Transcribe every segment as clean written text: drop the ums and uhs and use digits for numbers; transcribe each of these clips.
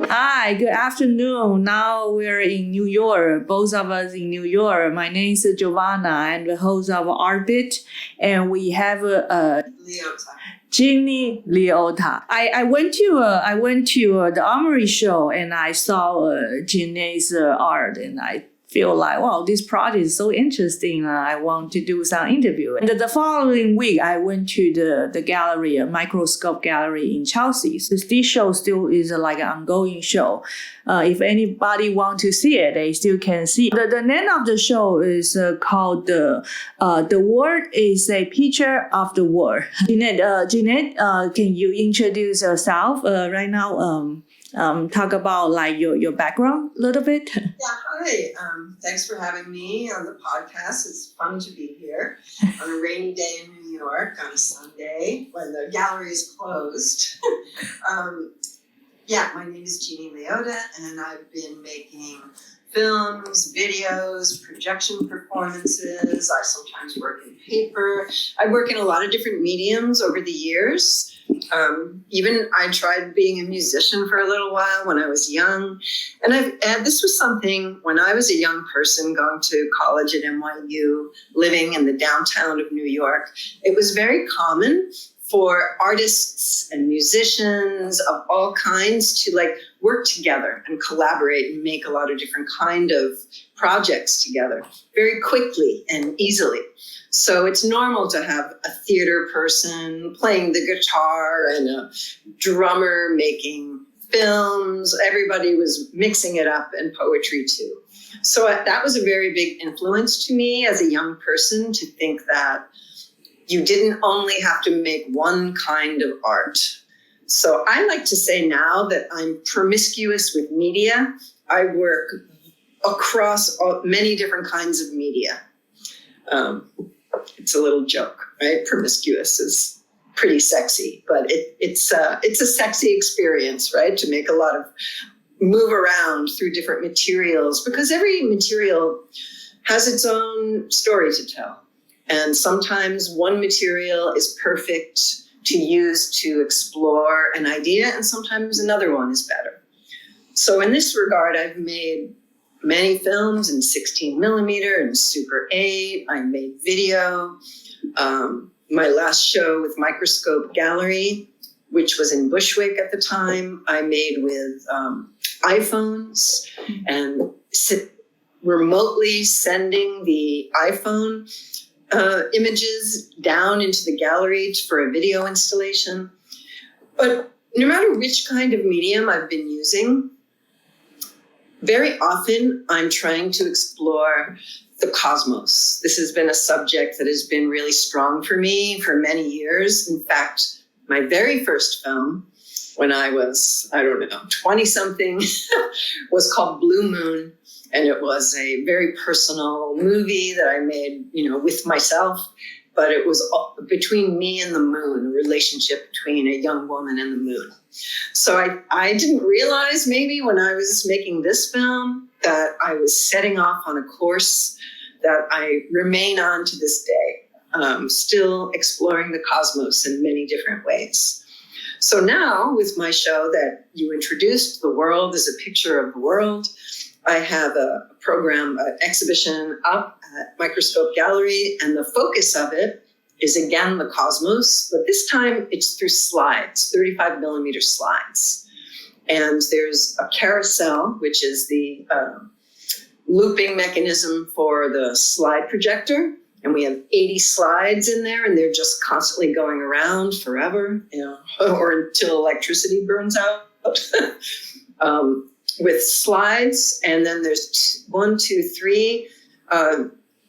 Hi, good afternoon. Now we're in New York, both of us in New York. My name is Giovanna. I'm the host of Artbit, and we have Jeanne LIOTTA. I went to the Armory show and I saw Jeanne's art, and I feel like, wow, this project is so interesting. I want to do some interview. And the following week, I went to the gallery, a microscope gallery in Chelsea. So this show still is like an ongoing show. If anybody want to see it, they still can see. The name of the show is called The World is a Picture of the World. Jeanette, can you introduce yourself right now? Talk about like your background a little bit. Yeah, hi. Thanks for having me on the podcast. It's fun to be here on a rainy day in New York on a Sunday when the gallery is closed. My name is Jeanne LIOTTA, and I've been making films, videos, projection performances. I sometimes work in paper. I work in a lot of different mediums over the years. Even I tried being a musician for a little while when I was young. And this was something when I was a young person going to college at NYU, living in the downtown of New York. It was very common for artists and musicians of all kinds to like work together and collaborate and make a lot of different kind of projects together very quickly and easily. So it's normal to have a theater person playing the guitar and a drummer making films. Everybody was mixing it up, and poetry too. So that was a very big influence to me as a young person, to think that you didn't only have to make one kind of art. So I like to say now that I'm promiscuous with media. I work across many different kinds of media. It's a little joke, right? Promiscuous is pretty sexy, but it's a sexy experience, right? To make a lot of move around through different materials, because every material has its own story to tell. And sometimes one material is perfect to use to explore an idea, and sometimes another one is better. So in this regard, I've made many films in 16 millimeter and Super 8. I made video. My last show with Microscope Gallery, which was in Bushwick at the time, I made with iPhones and remotely sending the iPhone images down into the gallery for a video installation. But no matter which kind of medium I've been using, very often I'm trying to explore the cosmos. This has been a subject that has been really strong for me for many years. In fact, my very first film, when I was, 20-something, was called Blue Moon. And it was a very personal movie that I made, with myself. But it was between me and the moon, a relationship between a young woman and the moon. So I didn't realize maybe when I was making this film that I was setting off on a course that I remain on to this day, still exploring the cosmos in many different ways. So now with my show that you introduced, The World is a Picture of the World, I have a program, an exhibition up at Microscope Gallery, and the focus of it is again the cosmos, but this time it's through slides, 35 millimeter slides. And there's a carousel, which is the looping mechanism for the slide projector. And we have 80 slides in there, and they're just constantly going around forever, or until electricity burns out. With slides, and then there's 3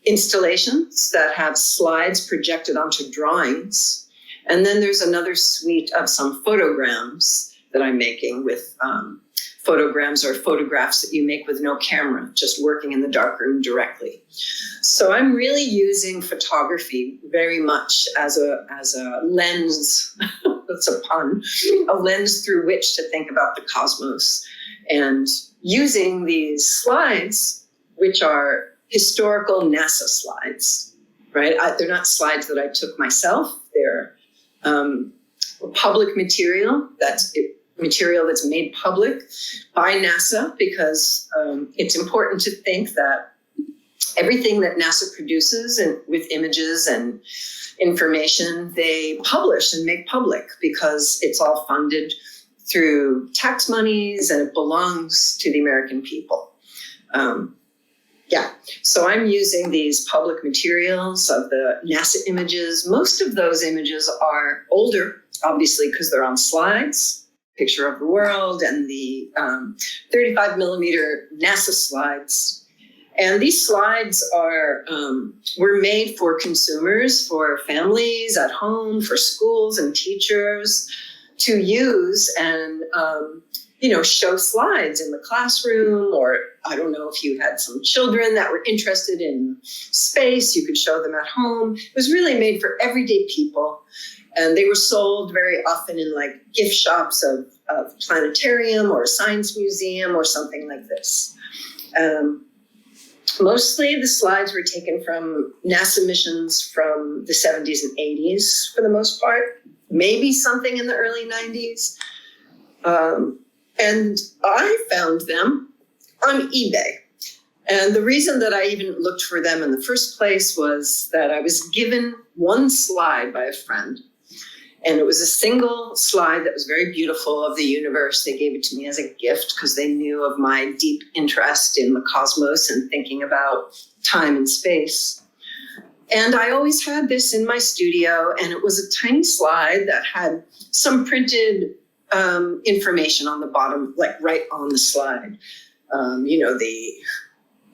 installations that have slides projected onto drawings. And then there's another suite of some photograms that I'm making with photograms or photographs that you make with no camera, just working in the darkroom directly. So I'm really using photography very much as a lens, that's a pun, a lens through which to think about the cosmos. And using these slides, which are historical NASA slides, right? They're not slides that I took myself. They're public material. Material that's made public by NASA, because it's important to think that everything that NASA produces and with images and information, they publish and make public, because it's all funded through tax monies and it belongs to the American people. So I'm using these public materials of the NASA images. Most of those images are older, obviously, because they're on slides. Picture of the world and the 35 millimeter NASA slides. And these slides were made for consumers, for families at home, for schools and teachers to use and, show slides in the classroom, or I don't know if you had some children that were interested in space, you could show them at home. It was really made for everyday people. And they were sold very often in like gift shops of planetarium or a science museum or something like this. Mostly the slides were taken from NASA missions from the 70s and 80s for the most part, maybe something in the early 90s. And I found them on eBay. And the reason that I even looked for them in the first place was that I was given one slide by a friend. And it was a single slide that was very beautiful of the universe. They gave it to me as a gift because they knew of my deep interest in the cosmos and thinking about time and space. And I always had this in my studio, and it was a tiny slide that had some printed information on the bottom, like right on the slide. The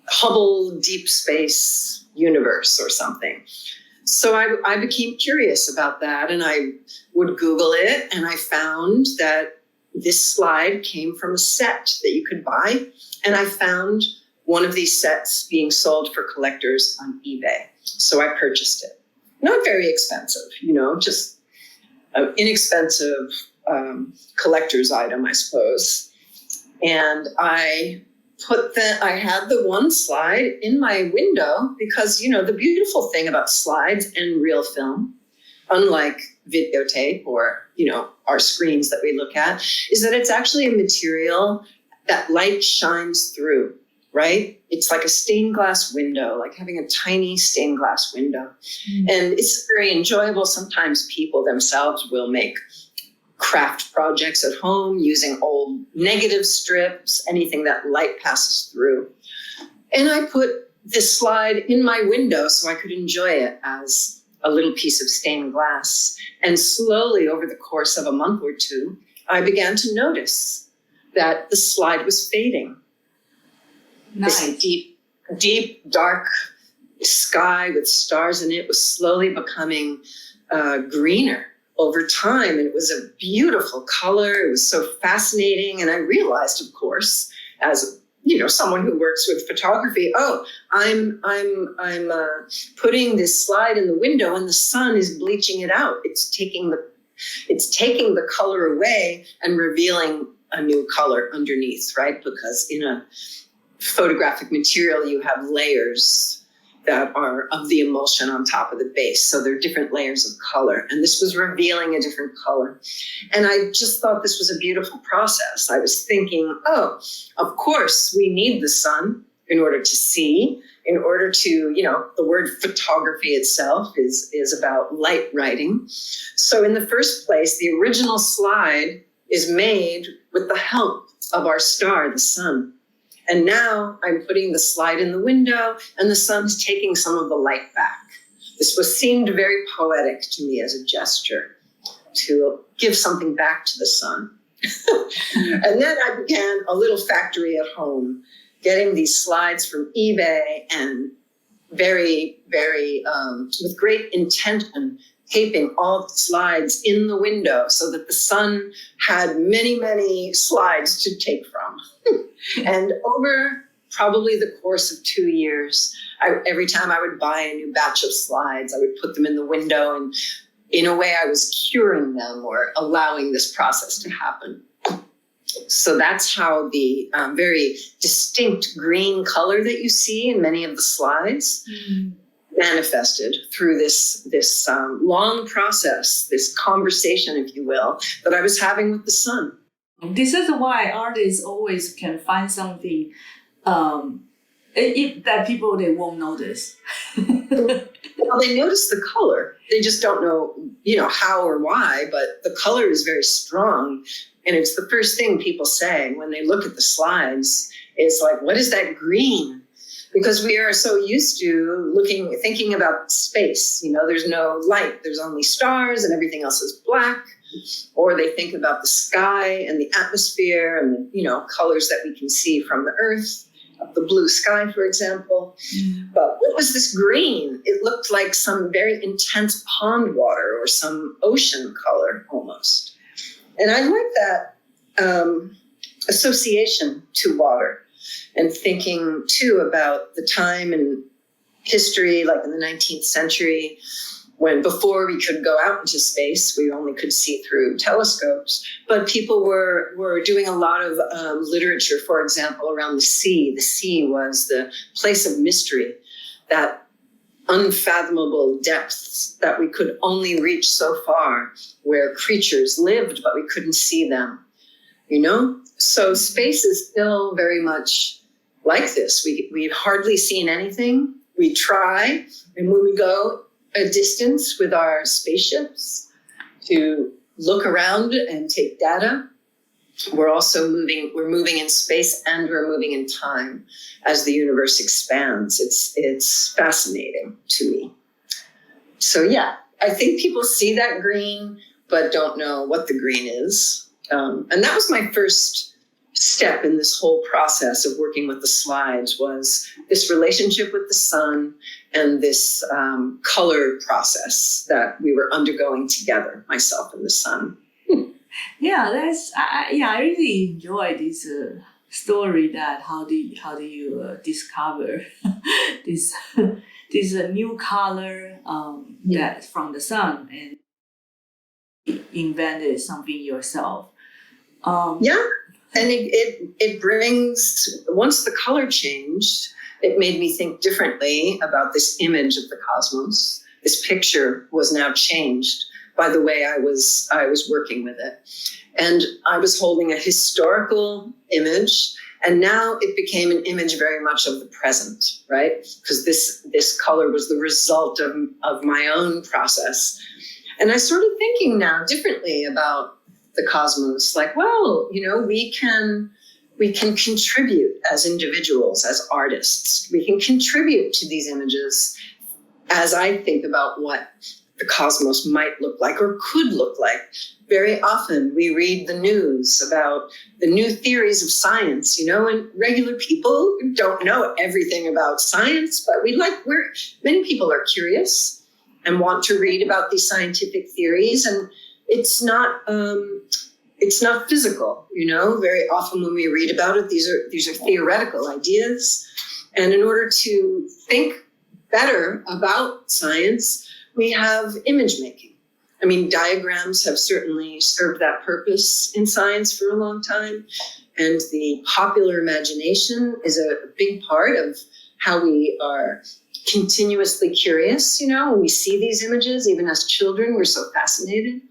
Hubble Deep Space Universe or something. So I became curious about that, and I would Google it, and I found that this slide came from a set that you could buy, and I found one of these sets being sold for collectors on eBay. So I purchased it. Not very expensive, just an inexpensive collector's item, I suppose. And I had the one slide in my window because, the beautiful thing about slides and real film, unlike videotape or, our screens that we look at, is that it's actually a material that light shines through, right? It's like a stained glass window, like having a tiny stained glass window. Mm. And it's very enjoyable. Sometimes people themselves will make craft projects at home using old negative strips, anything that light passes through. And I put this slide in my window so I could enjoy it as a little piece of stained glass. And slowly over the course of a month or two, I began to notice that the slide was fading. Nice. This deep, dark sky with stars in it was slowly becoming greener over time. And it was a beautiful color. It was so fascinating. And I realized, of course, as someone who works with photography, I'm putting this slide in the window and the sun is bleaching it out. It's taking the color away and revealing a new color underneath, right? Because in a photographic material, you have layers that are of the emulsion on top of the base. So there are different layers of color. And this was revealing a different color. And I just thought this was a beautiful process. I was thinking, of course, we need the sun in order to see, in order to, the word photography itself is about light writing. So in the first place, the original slide is made with the help of our star, the sun. And now I'm putting the slide in the window and the sun's taking some of the light back. This seemed very poetic to me as a gesture to give something back to the sun. And then I began a little factory at home, getting these slides from eBay and very, very, with great intention, taping all the slides in the window so that the sun had many, many slides to take from. And over probably the course of 2 years, every time I would buy a new batch of slides, I would put them in the window, and in a way I was curing them or allowing this process to happen. So that's how the very distinct green color that you see in many of the slides, manifested through this long process, this conversation, if you will, that I was having with the sun. This is why artists always can find something that people, they won't notice. Well, they notice the color. They just don't know, how or why, but the color is very strong. And it's the first thing people say when they look at the slides. It's like, what is that green? Because we are so used to thinking about space. There's no light. There's only stars and everything else is black. Or they think about the sky and the atmosphere and the, colors that we can see from the earth, the blue sky, for example. But what was this green? It looked like some very intense pond water or some ocean color almost. And I like that association to water, and thinking too about the time and history, like in the 19th century, when before we could go out into space, we only could see through telescopes. But people were doing a lot of literature, for example, around the sea. The sea was the place of mystery, that unfathomable depths that we could only reach so far, where creatures lived, but we couldn't see them, So space is still very much like this. We've hardly seen anything. We try, and when we go a distance with our spaceships to look around and take data, we're also moving in space and we're moving in time as the universe expands. It's fascinating to me. So yeah, I think people see that green, but don't know what the green is. And that was my first step in this whole process of working with the slides, was this relationship with the sun and this color process that we were undergoing together, myself and the sun. Yeah, I really enjoy this story. That how do you discover this new color that from the sun and invented something yourself. And it brings, once the color changed, it made me think differently about this image of the cosmos. This picture was now changed by the way I was working with it. And I was holding a historical image, and now it became an image very much of the present, right? Because this color was the result of my own process. And I started thinking now differently about the cosmos, like, well, we can contribute as individuals, as artists. We can contribute to these images as I think about what the cosmos might look like or could look like. Very often we read the news about the new theories of science, and regular people don't know everything about science, but many people are curious and want to read about these scientific theories. And it's not physical, Very often when we read about it, these are theoretical ideas. And in order to think better about science, we have image making. I mean, diagrams have certainly served that purpose in science for a long time. And the popular imagination is a big part of how we are continuously curious. When we see these images, even as children, we're so fascinated.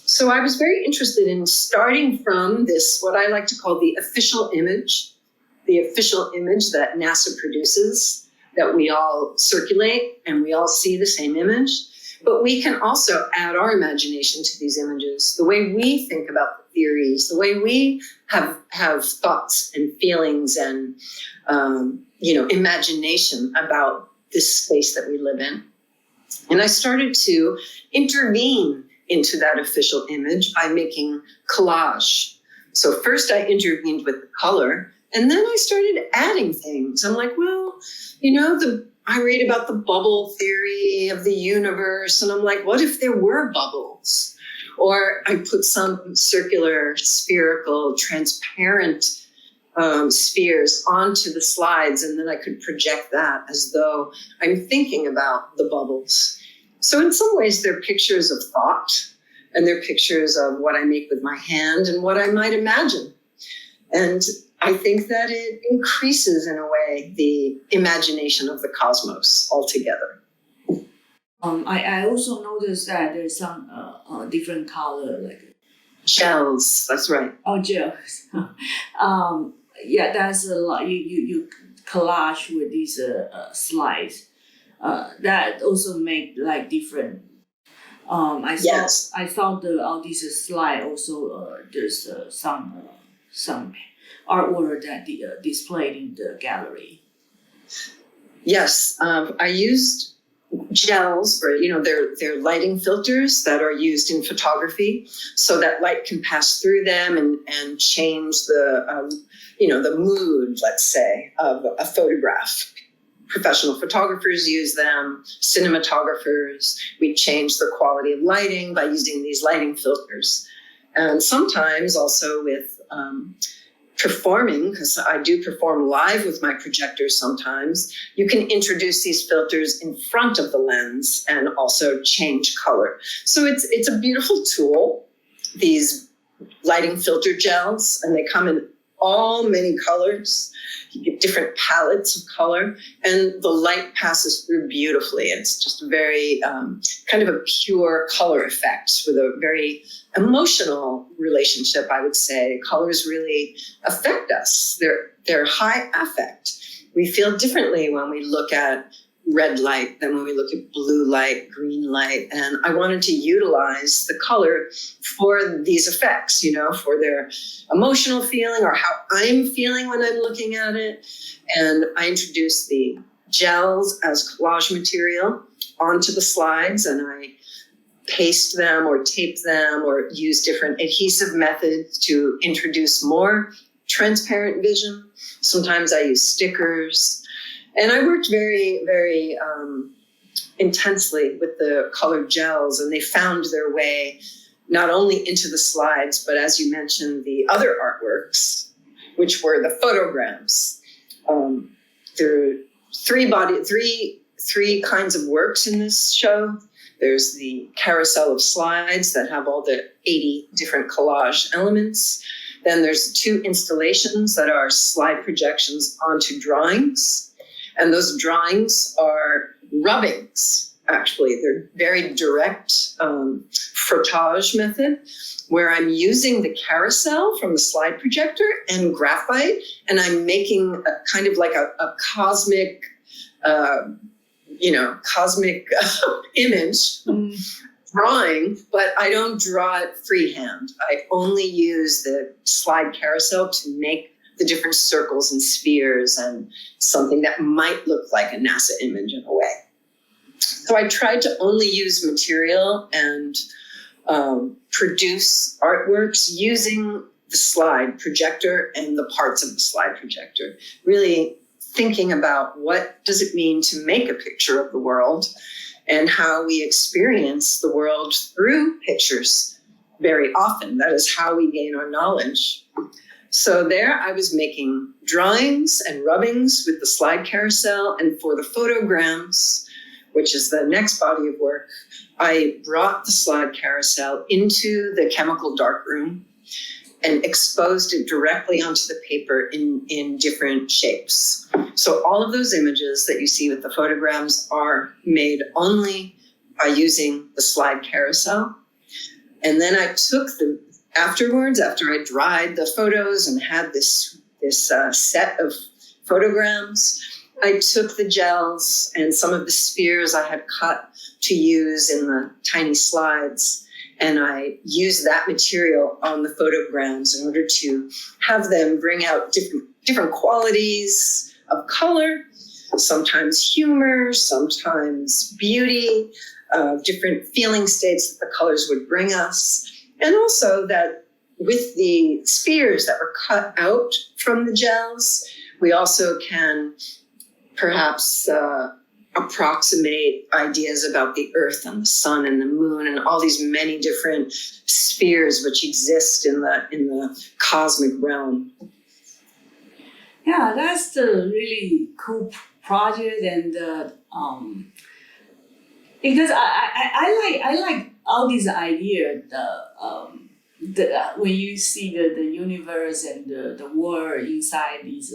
So I was very interested in starting from this, what I like to call the official image that NASA produces, that we all circulate and we all see the same image. But we can also add our imagination to these images, the way we think about the theories, the way we have thoughts and feelings and, imagination about this space that we live in. And I started to intervene into that official image by making collage. So first I intervened with the color, and then I started adding things. I'm like, well, I read about the bubble theory of the universe, and I'm like, what if there were bubbles? Or I put some circular, spherical, transparent spheres onto the slides, and then I could project that as though I'm thinking about the bubbles. So in some ways, they're pictures of thought, and they're pictures of what I make with my hand and what I might imagine. And I think that it increases, in a way, the imagination of the cosmos altogether. I also noticed that there's some different color, like Gels, that's right. gels. Yeah, that's a lot. You collage with these slides. That also make like different. I saw all these slide also. There's some artwork that displayed in the gallery. Yes, I used gels, or they're lighting filters that are used in photography, so that light can pass through them and change the mood, let's say, of a photograph. Professional photographers use them, cinematographers. We change the quality of lighting by using these lighting filters. And sometimes also with performing, because I do perform live with my projector sometimes, you can introduce these filters in front of the lens and also change color. So it's a beautiful tool, these lighting filter gels, and they come in many colors. You get different palettes of color, and the light passes through beautifully. It's just a very kind of a pure color effect with a very emotional relationship, I would say. Colors really affect us. They're high affect. We feel differently when we look at red light than when we look at blue light, green light. And I wanted to utilize the color for these effects, for their emotional feeling or how I'm feeling when I'm looking at it. And I introduced the gels as collage material onto the slides, and I paste them or tape them or use different adhesive methods to introduce more transparent vision. Sometimes I use stickers. And I worked very, very intensely with the colored gels, and they found their way not only into the slides, but as you mentioned, the other artworks, which were the photograms. There are three kinds of works in this show. There's the carousel of slides that have all the 80 different collage elements. Then there's 2 installations that are slide projections onto drawings. And those drawings are rubbings, actually. They're very direct frottage method, where I'm using the carousel from the slide projector and graphite, and I'm making a kind of like a cosmic, cosmic image drawing, but I don't draw it freehand. I only use the slide carousel to make the different circles and spheres and something that might look like a NASA image in a way. So I tried to only use material and produce artworks using the slide projector and the parts of the slide projector, really thinking about what does it mean to make a picture of the world and how we experience the world through pictures very often. That is how we gain our knowledge. So there I was making drawings and rubbings with the slide carousel, and for the photograms, which is the next body of work, I brought the slide carousel into the chemical darkroom and exposed it directly onto the paper in different shapes. So all of those images that you see with the photograms are made only by using the slide carousel. And then I took afterwards, after I dried the photos and had this set of photograms, I took the gels and some of the spheres I had cut to use in the tiny slides, and I used that material on the photograms in order to have them bring out different qualities of color, sometimes humor, sometimes beauty, different feeling states that the colors would bring us. And also that with the spheres that were cut out from the gels, we also can perhaps approximate ideas about the earth and the sun and the moon and all these many different spheres which exist in the cosmic realm. Yeah, that's the really cool project, and because I like all these ideas. When you see the universe and the world inside these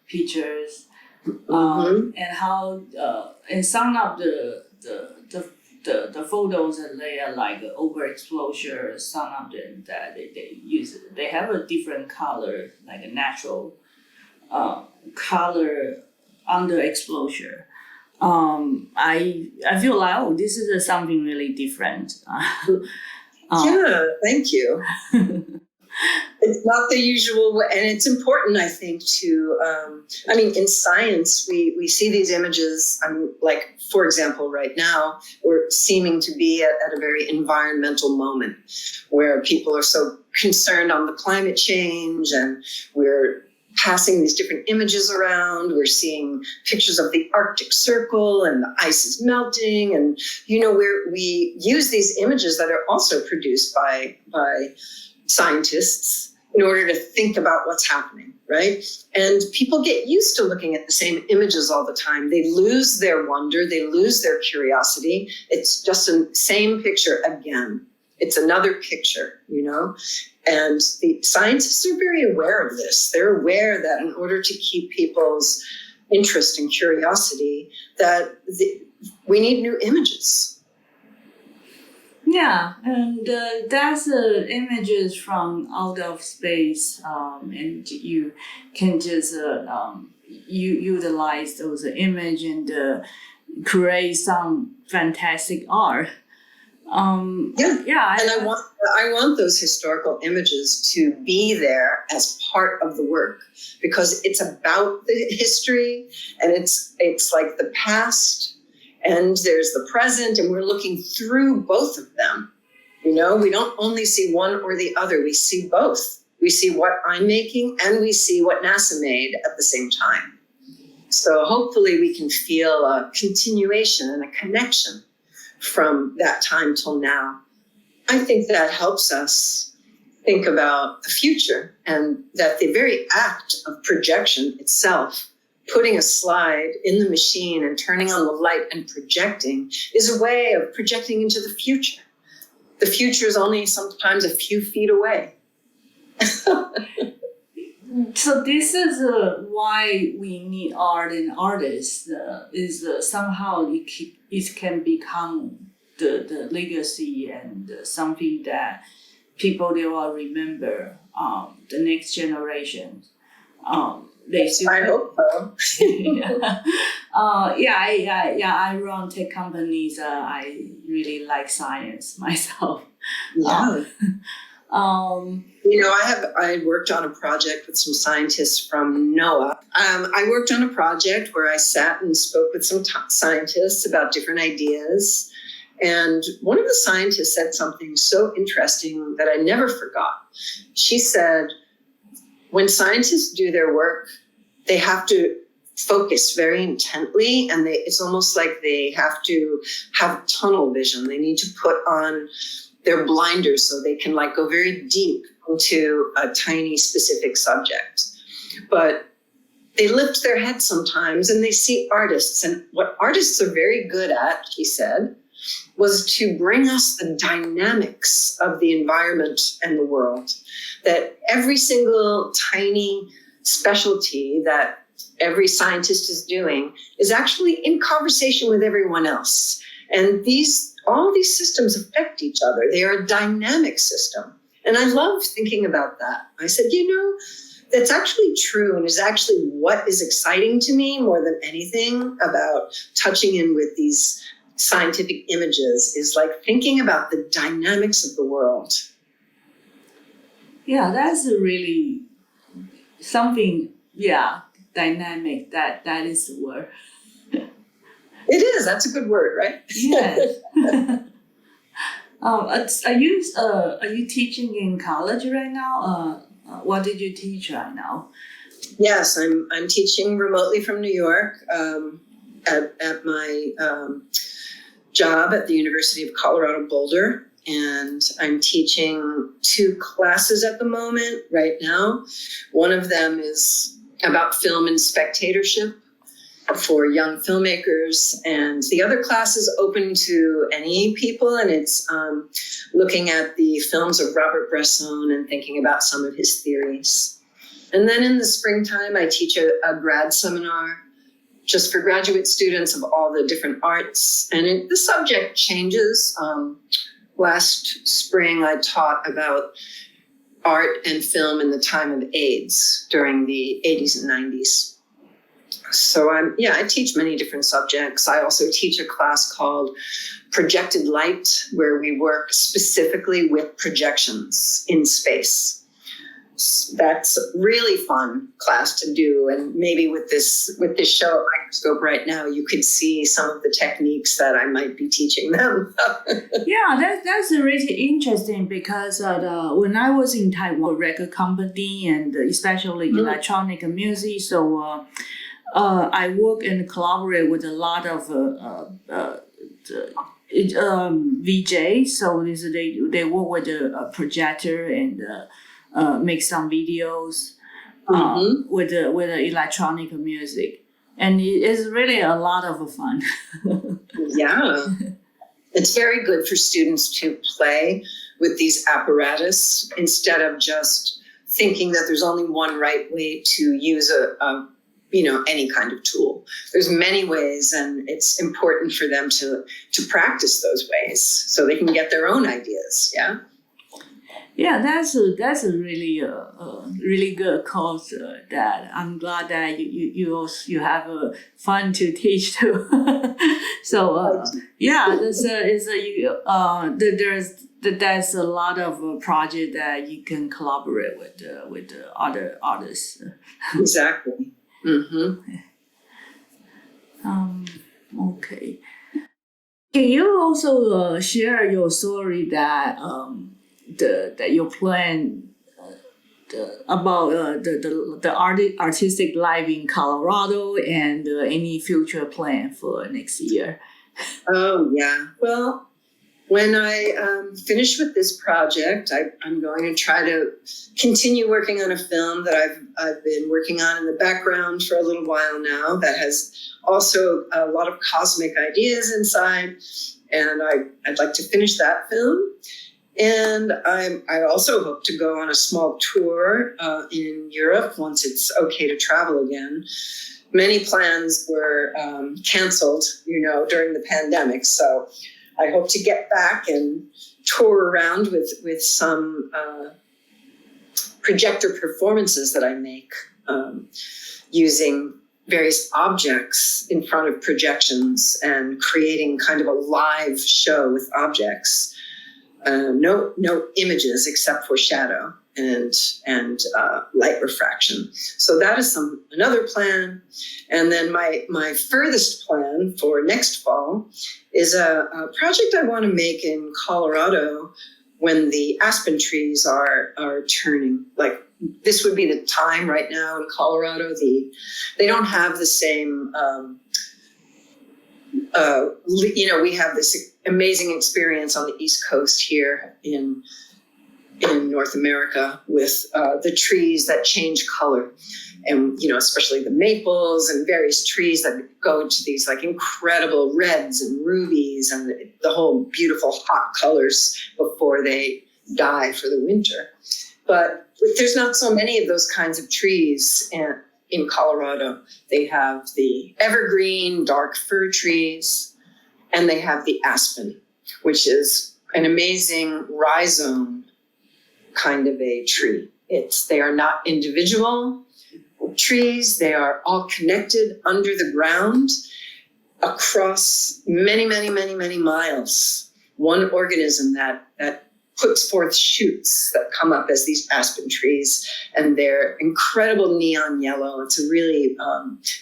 pictures, and how and some of the the photos that they are like overexposure. Some of them that they use, they have a different color, like a natural color under exposure. I feel like, oh, this is something really different. Yeah, thank you. It's not the usual way, and it's important, I think, to, in science, we see these images, like, for example, right now, we're seeming to be at a very environmental moment where people are so concerned on the climate change, and we're passing these different images around. We're seeing pictures of the Arctic Circle and the ice is melting, and, we use these images that are also produced by scientists in order to think about what's happening, right? And people get used to looking at the same images all the time. They lose their wonder, they lose their curiosity. It's just the same picture again. It's another picture, And the scientists are very aware of this. They're aware that in order to keep people's interest and curiosity, that we need new images. Yeah, and that's images from out of space, and you can just utilize those images and create some fantastic art. And I want those historical images to be there as part of the work, because it's about the history, and it's like the past. And there's the present, and we're looking through both of them. We don't only see one or the other, we see both. We see what I'm making, and we see what NASA made at the same time. So hopefully we can feel a continuation and a connection from that time till now. I think that helps us think about the future, and that the very act of projection itself, putting a slide in the machine and turning on the light and projecting, is a way of projecting into the future. The future is only sometimes a few feet away. So this is why we need art and artists. Is somehow it can become the legacy and something that people, they will remember, the next generation. I hope so. I run tech companies. I really like science myself. Yeah. I worked on a project with some scientists from NOAA. I worked on a project where I sat and spoke with some scientists about different ideas. And one of the scientists said something so interesting that I never forgot. She said, when scientists do their work, they have to focus very intently, and it's almost like they have to have tunnel vision. They need to put on their blinders so they can go very deep into a tiny specific subject. But they lift their head sometimes and they see artists. And what artists are very good at, he said, was to bring us the dynamics of the environment and the world. That every single tiny specialty that every scientist is doing is actually in conversation with everyone else. And all these systems affect each other. They are a dynamic system. And I love thinking about that. I said, that's actually true, and is actually what is exciting to me more than anything about touching in with these scientific images, is thinking about the dynamics of the world. Yeah, that's really something, dynamic, that is the word. It is, that's a good word, right? Yes. Are you teaching in college right now? What did you teach right now? Yes, I'm teaching remotely from New York at my job at the University of Colorado Boulder. And I'm teaching 2 classes at the moment right now. One of them is about film and spectatorship for young filmmakers. And the other class is open to any people. And it's looking at the films of Robert Bresson and thinking about some of his theories. And then in the springtime, I teach a grad seminar just for graduate students of all the different arts. And the subject changes. Last spring, I taught about art and film in the time of AIDS during the 80s and 90s. So I teach many different subjects. I also teach a class called Projected Light, where we work specifically with projections in space. That's a really fun class to do. And maybe with this show at Microscope right now, you could see some of the techniques that I might be teaching them. Yeah, that's really interesting because when I was in Taiwan, record company and especially electronic music, so I work and collaborate with a lot of VJ. So they work with a projector and make some videos with the electronic music, and it's really a lot of fun. Yeah, it's very good for students to play with these apparatus instead of just thinking that there's only one right way to use any kind of tool. There's many ways, and it's important for them to practice those ways so they can get their own ideas. Yeah. Yeah, that's a really really good cause. That I'm glad that you have fun to teach too. So there's a lot of project that you can collaborate with other artists. Exactly. Mm-hmm. Okay. Can you also share your story that that your plan about the artistic life in Colorado and any future plan for next year? Oh yeah. Well, when I finish with this project, I'm going to try to continue working on a film that I've been working on in the background for a little while now that has also a lot of cosmic ideas inside, and I'd like to finish that film. And I also hope to go on a small tour in Europe once it's okay to travel again. Many plans were canceled, during the pandemic. So I hope to get back and tour around with some projector performances that I make using various objects in front of projections and creating kind of a live show with objects. No images except for shadow and light refraction. So that is another plan. And then my furthest plan for next fall is a project I want to make in Colorado when the aspen trees are turning. Like, this would be the time right now in Colorado. They don't have the same. We have this amazing experience on the East Coast here in North America with the trees that change color, and especially the maples and various trees that go to these like incredible reds and rubies and the whole beautiful hot colors before they die for the winter. But there's not so many of those kinds of trees in Colorado. They have the evergreen dark fir trees, and they have the aspen, which is an amazing rhizome kind of a tree. They are not individual trees. They are all connected under the ground across many, many, many, many miles. One organism that puts forth shoots that come up as these aspen trees, and they're incredible neon yellow. It's a really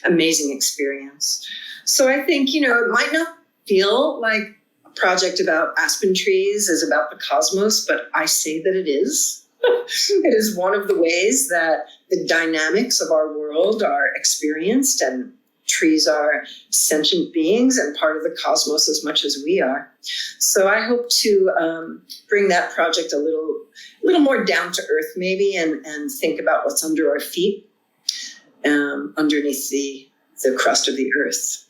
amazing experience. So I think, it might not feel like a project about aspen trees is about the cosmos, but I say that it is. It is one of the ways that the dynamics of our world are experienced, and trees are sentient beings and part of the cosmos as much as we are. So I hope to bring that project a little more down to earth maybe, and think about what's under our feet, underneath the crust of the earth.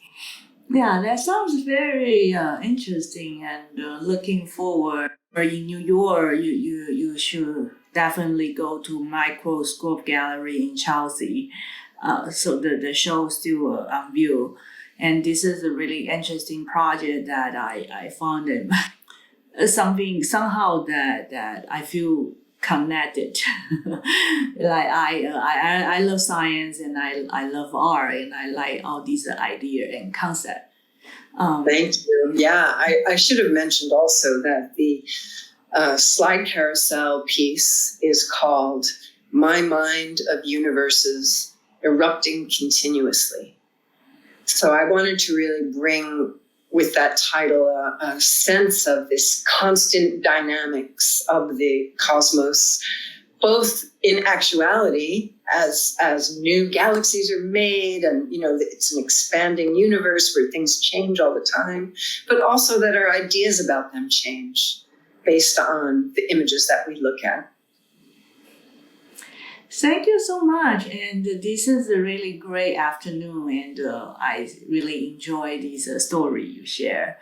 Yeah, that sounds very interesting, and looking forward. In New York, you should definitely go to Microscope Gallery in Chelsea. so the show is still on view. And this is a really interesting project that I found it something somehow that I feel connected. Like I love science and I love art and I like all these idea and concept. Thank you. Yeah, I should have mentioned also that the slide carousel piece is called My Mind of Universes Erupting Continuously. So I wanted to really bring with that title a sense of this constant dynamics of the cosmos, both in actuality as new galaxies are made, and it's an expanding universe where things change all the time, but also that our ideas about them change based on the images that we look at. Thank you so much. And this is a really great afternoon, and I really enjoy this story you share.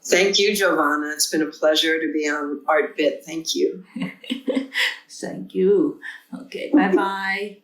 Thank you, Giovanna. It's been a pleasure to be on Artbit. Thank you. Thank you. Okay, bye-bye.